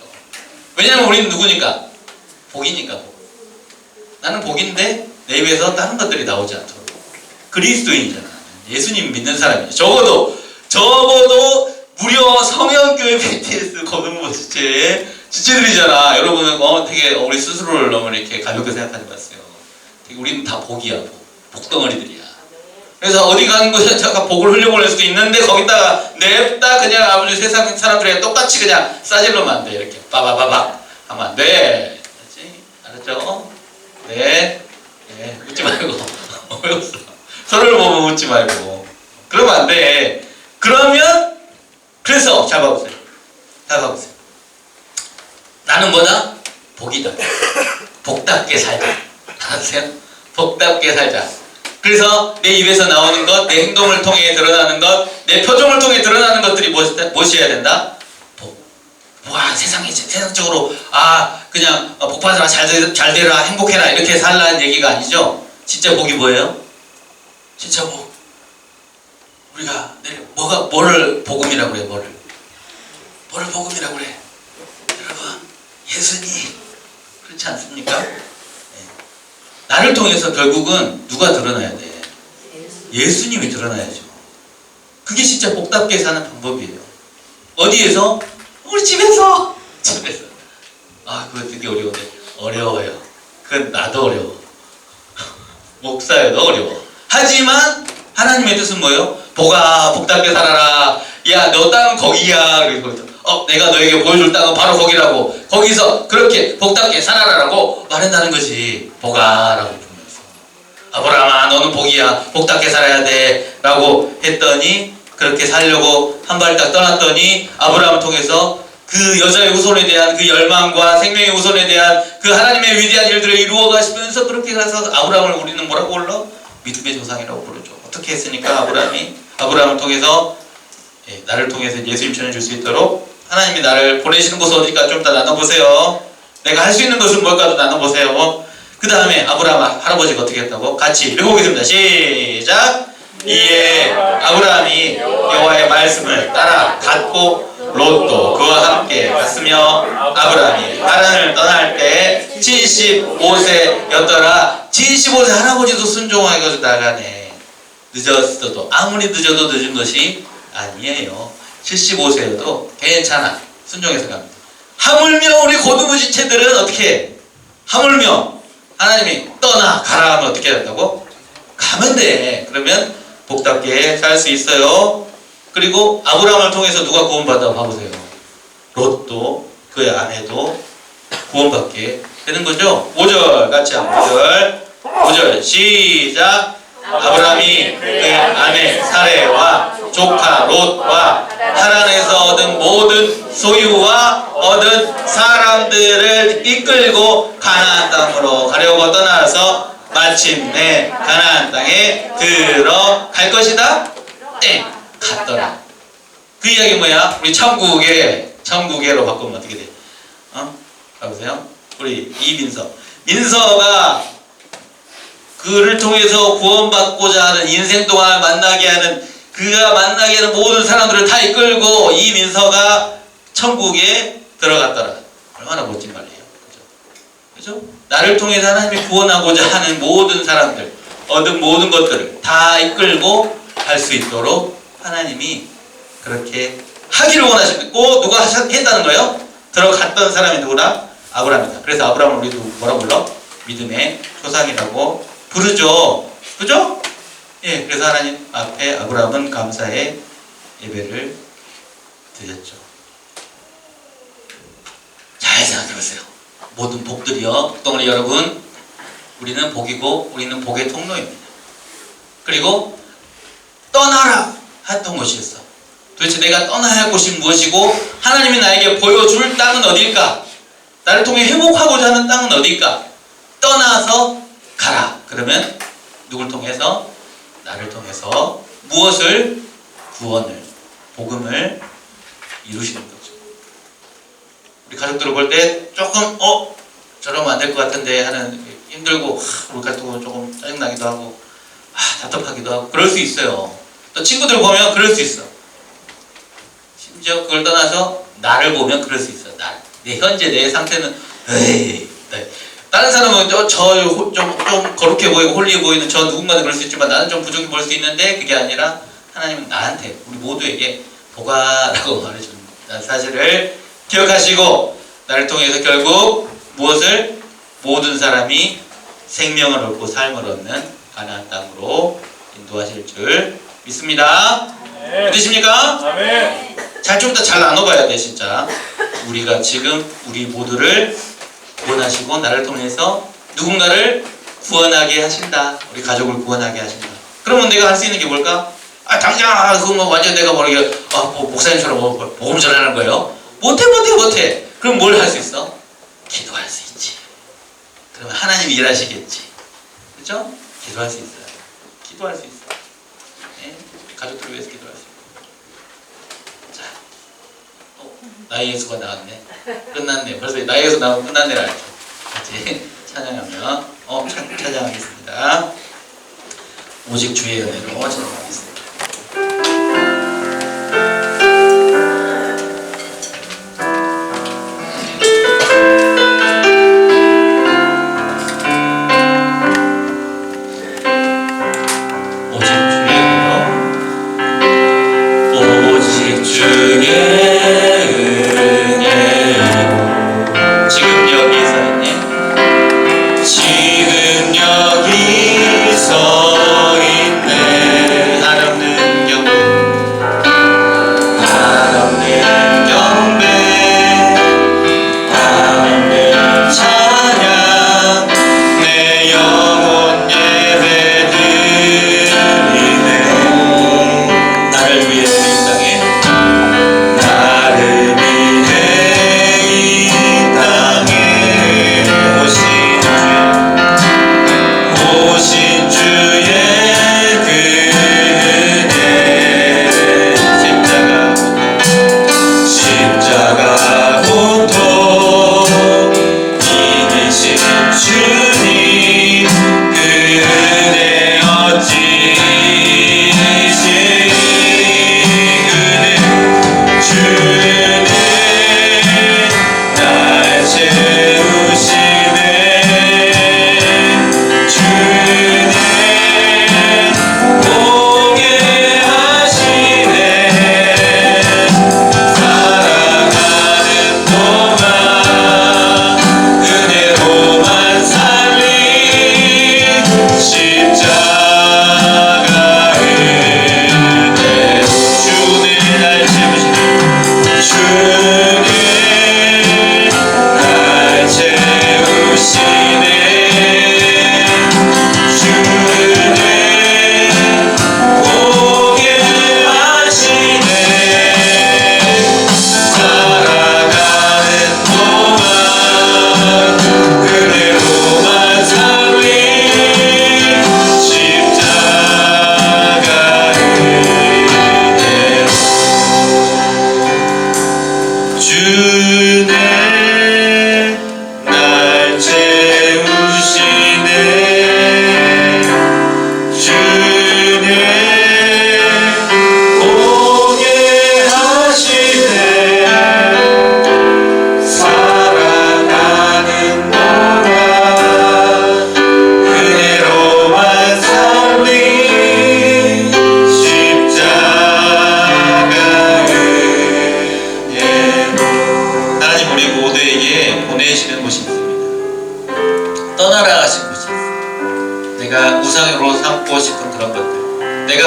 왜냐하면 우리는 누구니까? 복이니까 복. 나는 복인데 내 입에서 다른 것들이 나오지 않도록. 그리스도인이잖아. 예수님 믿는 사람이죠. 적어도 무려 성형교회 BTS 거듭모 지체들이잖아. 여러분은 되게 우리 스스로를 너무 이렇게 가볍게 생각하지 마세요. 되게 우리는 다 복이야. 복덩어리들이야. 그래서 어디 가는 곳에 제가 복을 흘려보낼 수도 있는데 거기다가 냅다 그냥 아버지 세상 사람들에게 똑같이 그냥 싸질러면 안 돼. 이렇게 빠바바박 하면 안 돼. 알았죠? 네. 웃지 말고 왜 웃어? 서로를 보면 웃지 말고 그러면 안 돼. 그러면 그래서 잘 봐보세요. 나는 뭐다? 복이다. 복답게 살자. 알았어요? 복답게 살자. 그래서 내 입에서 나오는 것, 내 행동을 통해 드러나는 것, 내 표정을 통해 드러나는 것들이 무엇이어야 된다? 복. 와, 세상적으로 그냥 복 받아라, 잘 되라, 행복해라 이렇게 살라는 얘기가 아니죠. 진짜 복이 뭐예요? 진짜 복. 우리가 내일 뭐를 복음이라고 그래? 뭐를 복음이라고 그래? 여러분, 예수님. 그렇지 않습니까? 네. 나를 통해서 결국은 누가 드러나야 돼? 예수님이 드러나야죠. 그게 진짜 복답게 사는 방법이에요. 어디에서? 우리 집에서. 그거 되게 어려운데. 어려워요. 그건 나도 어려워. 목사여도 어려워. 하지만 하나님의 뜻은 뭐예요? 복답게 살아라. 야, 너 땅은 거기야. 그래서 내가 너에게 보여줄 땅은 바로 거기라고. 거기서 그렇게 복답게 살아라라고 말한다는 거지. 복아라고 부르면서. 아브라함아, 너는 복이야. 복답게 살아야 돼. 라고 했더니 그렇게 살려고 한 발 딱 떠났더니 아브라함을 통해서 그 여자의 후손에 대한 그 열망과 생명의 후손에 대한 그 하나님의 위대한 일들을 이루어 가시면서 그렇게 가서 아브라함을 우리는 뭐라고 불러? 믿음의 조상이라고 부르죠. 어떻게 했으니까 아브라함을 통해서 나를 통해서 예수님 전해줄 수 있도록 하나님이 나를 보내시는 곳은 어디까 좀 더 나눠보세요. 내가 할 수 있는 것은 뭘까도 나눠보세요. 그 다음에 아브라함 할아버지가 어떻게 했다고? 같이 읽어보겠습니다. 시작! 이에 아브라함이 여호와의 말씀을 따라 갔고 롯도 그와 함께 갔으며 아브라함이 하란을 떠날 때 75세였더라. 75세 할아버지도 순종하게 나가네. 늦었어도 아무리 늦어도 늦은 것이 아니에요. 75세여도 괜찮아. 순종해서 갑니다. 하물며 우리 고두부지체들은 어떻게 해? 하물며 하나님이 가라 하면 어떻게 된다고? 가면 돼. 그러면 복답게 살 수 있어요. 그리고 아브라함을 통해서 누가 구원받아? 봐보세요. 롯도 그의 아내도 구원받게 되는 거죠. 5절 같이 한번 5절 시작. 아브라함이 그의 아내 사레와 조카 롯과 하란에서 얻은 모든 소유와 얻은 사람들을 이끌고 가나안 땅으로 가려고 떠나서 마침내 가나안 땅에 들어갈 것이다. 땡! 갔더라. 그 이야기 뭐야? 우리 천국에로 바꾸면 어떻게 돼? 봐보세요. 우리 민서가 그를 통해서 구원받고자 하는 인생 동안 만나게 하는 그가 만나게 하는 모든 사람들을 다 이끌고 이 민서가 천국에 들어갔더라. 얼마나 멋진 말이에요. 그죠? 나를 통해서 하나님이 구원하고자 하는 모든 사람들, 얻은 모든 것들을 다 이끌고 갈 수 있도록 하나님이 그렇게 하기를 원하셨고 누가 했다는 거예요? 들어갔던 사람이 누구라? 아브라함이다. 그래서 아브라함을 우리도 뭐라고 불러? 믿음의 조상이라고 부르죠. 그죠? 예, 그래서 하나님 앞에 아브라함은 감사의 예배를 드렸죠. 잘 생각해보세요. 모든 복들이요. 덩어리 여러분, 우리는 복이고 우리는 복의 통로입니다. 그리고 떠나라 했던 곳이었어. 도대체 내가 떠나야 할 곳이 무엇이고 하나님이 나에게 보여줄 땅은 어딜까? 나를 통해 회복하고자 하는 땅은 어딜까? 떠나서 가라. 그러면 누굴 통해서? 나를 통해서 무엇을? 구원을, 복음을 이루시는 거죠. 우리 가족들을 볼 때 조금 저러면 안 될 것 같은데 하는 힘들고 우리 가족도 조금 짜증나기도 하고 답답하기도 하고 그럴 수 있어요. 또 친구들 보면 그럴 수 있어. 심지어 그걸 떠나서 나를 보면 그럴 수 있어. 내 현재 내 상태는 다른 사람은 좀 거룩해 보이고 홀리해 보이는 저 누군가는 그럴 수 있지만 나는 좀 부족해 보일 수 있는데 그게 아니라 하나님은 나한테 우리 모두에게 복아라고 말해주는 사실을 기억하시고 나를 통해서 결국 무엇을? 모든 사람이 생명을 얻고 삶을 얻는 가나안 땅으로 인도하실 줄 믿습니다. 믿으십니까? 아멘. 좀 이따 잘 나눠봐야 돼. 진짜 우리가 지금 우리 모두를 구원하시고 나를 통해서 누군가를 구원하게 하신다. 우리 가족을 구원하게 하신다. 그러면 내가 할 수 있는 게 뭘까? 당장 그거 완전 내가 모르게 목사님처럼 복음 전하는 거예요. 못해. 그럼 뭘 할 수 있어? 기도할 수 있지. 그러면 하나님이 일하시겠지. 그죠? 기도할 수 있어요. 기도할 수 있어. 네? 가족들을 위해서 기도할 수 있고. 자, 나의 예수가 나왔네. 끝났네. 벌써 나의 예수 나오면 끝났네라 알죠. 같이 찬양하며 찬양하겠습니다. 오직 주의 은혜로 찬양하겠습니다.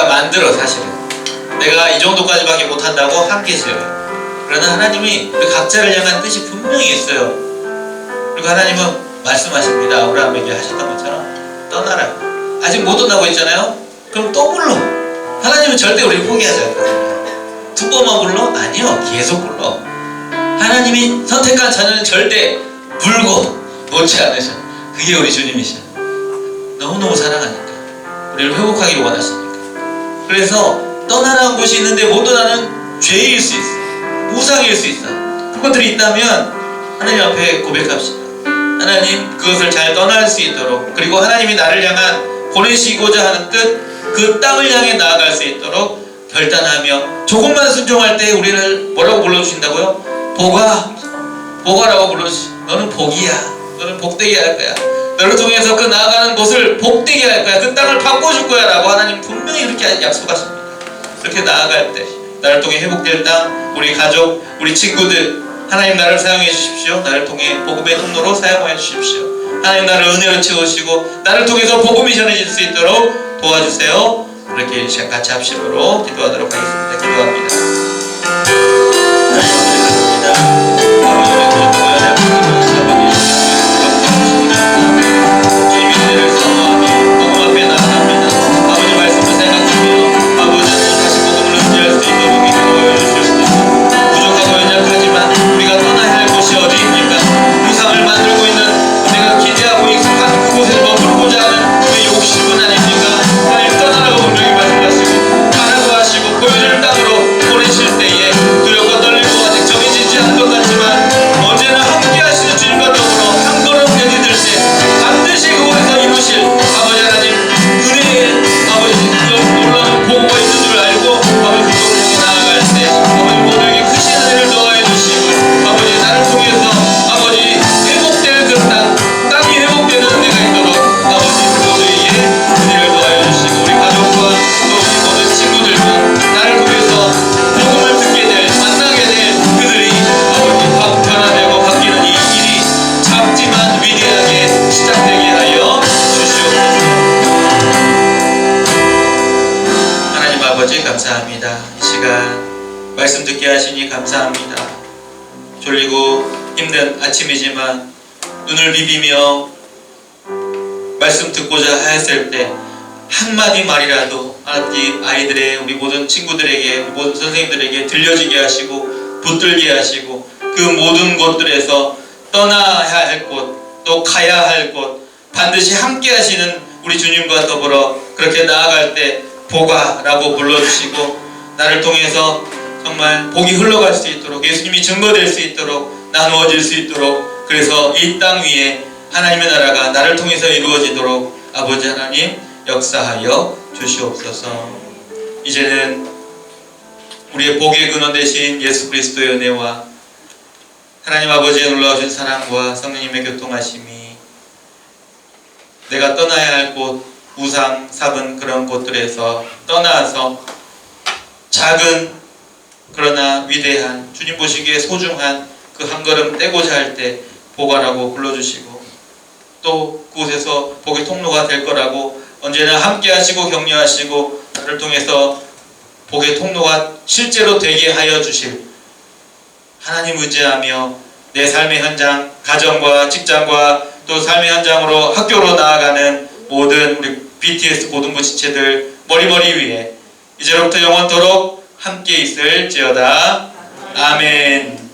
만들어 사실은 내가 이 정도까지밖에 못한다고 한계세요. 그러나 하나님이 우리 각자를 향한 뜻이 분명히 있어요. 그리고 하나님은 말씀하십니다. 아브라함에게 하셨던 것처럼 떠나라. 아직 못 떠나고 있잖아요. 그럼 또 불러. 하나님은 절대 우리를 포기하지 않거든요. 두 번만 불러? 아니요, 계속 불러. 하나님이 선택한 자녀는 절대 불고 놓지 않으셔. 그게 우리 주님이셔. 너무너무 사랑하니까 우리를 회복하기를 원하시니까. 그래서 떠나라는 곳이 있는데 못 떠나는 죄일 수 있어. 우상일 수 있어. 그것들이 있다면 하나님 앞에 고백합시다. 하나님, 그것을 잘 떠날 수 있도록, 그리고 하나님이 나를 향한 보내시고자 하는 뜻, 그 땅을 향해 나아갈 수 있도록 결단하며 조금만 순종할 때 우리를 뭐라고 불러주신다고요? 복아라고 불러주시. 너는 복이야. 너는 복되게 할 거야. 너를 통해서 그 나아가는 곳을 복되게 할 거야. 그 땅을 바꿔줄 거야 라고 하나님 분명히 그렇게 약속하십니다. 그렇게 나아갈 때 나를 통해 회복될 땅, 우리 가족, 우리 친구들, 하나님 나를 사용해 주십시오. 나를 통해 복음의 통로로 사용해 주십시오. 하나님 나를 은혜로 채우시고 나를 통해서 복음이 전해질 수 있도록 도와주세요. 그렇게 같이 합심으로 기도하도록 하겠습니다. 기도합니다. 그곳에 머무르고자 하는 그 욕심은 아닙니까? 하나님 떠나 아버지 감사합니다. 이 시간 말씀 듣게 하시니 감사합니다. 졸리고 힘든 아침이지만 눈을 비비며 말씀 듣고자 하였을 때 한마디 말이라도 아버지 아이들의 우리 모든 친구들에게 우리 모든 선생님들에게 들려지게 하시고 붙들게 하시고 그 모든 곳들에서 떠나야 할 곳, 또 가야 할 곳 반드시 함께 하시는 우리 주님과 더불어 그렇게 나아갈 때 복아라고 불러주시고 나를 통해서 정말 복이 흘러갈 수 있도록 예수님이 증거될 수 있도록 나누어질 수 있도록 그래서 이 땅 위에 하나님의 나라가 나를 통해서 이루어지도록 아버지 하나님 역사하여 주시옵소서. 이제는 우리의 복의 근원 되신 예수 그리스도의 은혜와 하나님 아버지의 놀라우신 사랑과 성령님의 교통하심이 내가 떠나야 할 곳, 우상, 삽은 그런 곳들에서 떠나서 작은 그러나 위대한 주님 보시기에 소중한 그 한 걸음 떼고자 할 때 복아라고 불러주시고 또 그곳에서 복의 통로가 될 거라고 언제나 함께 하시고 격려하시고 나를 통해서 복의 통로가 실제로 되게 하여 주실 하나님 의지하며 내 삶의 현장, 가정과 직장과 또 삶의 현장으로 학교로 나아가는 모든 우리 BTS 고등부 지체들 머리머리 위에 이제로부터 영원토록 함께 있을지어다. 아멘.